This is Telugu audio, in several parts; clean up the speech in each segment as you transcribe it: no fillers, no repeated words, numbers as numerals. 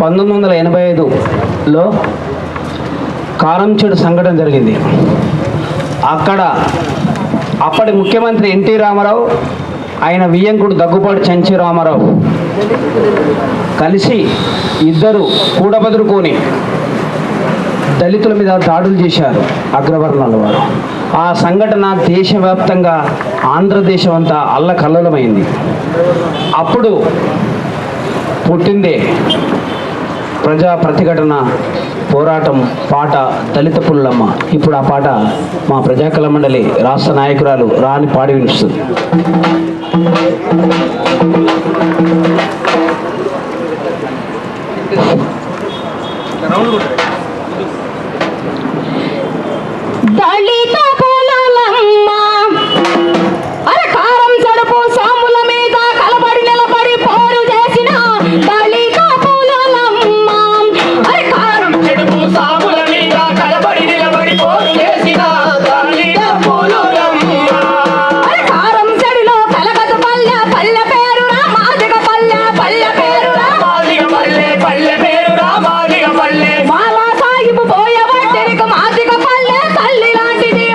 1985లో కారంచేడు సంఘటన జరిగింది. అక్కడ అప్పటి ముఖ్యమంత్రి ఎన్టీ రామారావు, ఆయన వియ్యంకుడు దగ్గుపాటి చంచి రామారావు కలిసి ఇద్దరు కూడబదురుకొని దళితుల మీద దాడులు చేశారు అగ్రవర్ణాల వారు. ఆ సంఘటన దేశవ్యాప్తంగా ఆంధ్రదేశం అంతా అల్లకల్లోలమైంది. అప్పుడు పుట్టిందే ప్రజా ప్రతిఘటన పోరాటం పాట దళిత పుల్లమ్మ. ఇప్పుడు ఆ పాట మా ప్రజాకళ మండలి రాష్ట్ర నాయకురాలు రాని పాడి వినిపిస్తుంది. దళిత పుల్లమ్మ అరకారం సడుపు సాముల మీద కలబడి నిలబడి పోరు చేసిన దళిత పుల్లమ్మ అరకారం సడుపు సాముల మీద కలబడి నిలబడి పోరు చేసిన దళిత పుల్లమ్మ అరకారం సడిలో కలగదు పల్లె పల్లె పేరు రామాదిగ పల్లె పల్లె పేరు రామాదిగ పల్లె పల్లె పేరు రామాదిగ పల్లె మాలా సాహిబు పోయే వాటికి మాదిగ పల్లె తల్లి లాంటిది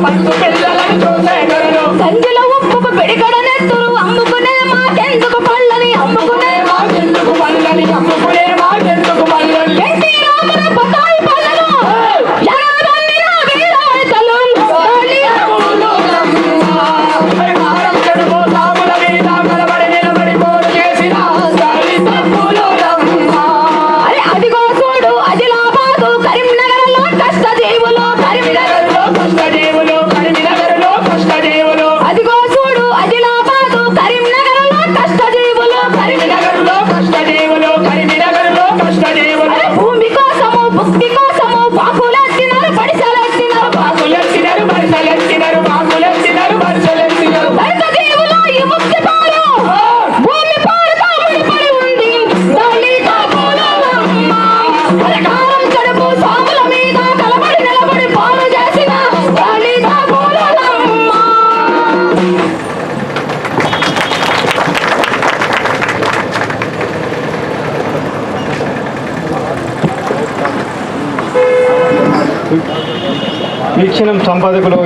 పంచు పిల్లలను చూసే దొరలు సంజలో ఉప్పుకు పిడికడ నెత్తురు అమ్ముకునే మాకెందుకు పళ్ళని అమ్ముకునే మాకెందుకు పళ్ళని అమ్ముకునే మాకెందుకు పళ్ళని ఎన్టీ రామన పతాయి పళ్ళను జగదన్నిన వీరాయితలు కారం చెడుపు సాముల మీద కలబడి నిలబడి పోరు చేసిన అరే అదిగో చూడు ఆదిలాబాదు కరీంనగర్లో కష్టజీవులు కరీంనగర్లో కష్టజీవులు కరీంనగర్లో కష్టజీవులు అదిగో చూడు ఆదిలాబాదు కరీంనగర్లో కష్టజీవులు కరీంనగర్లో కష్టజీవులు కరీంనగర్లో కష్టజీవులు భూమి కోసము భక్తి కోసము బాకులెత్తినారు బడిసెలెత్తినారు బాకులెత్తినారు బడిసెలెత్తినారు బాకులెత్తినారు బడిసెలెత్తినారు కష్టజీవులు ఈ ముక్తి పాలు భూమి పాలుతో ముడిపడి ఉంది దళిత పూలమ్మ అధికారం చెడుపు సాముల మీద కలబడి నిలబడి పాలు చేసిన దళిత పూలమ్మ వీక్షణం సంపాదకులు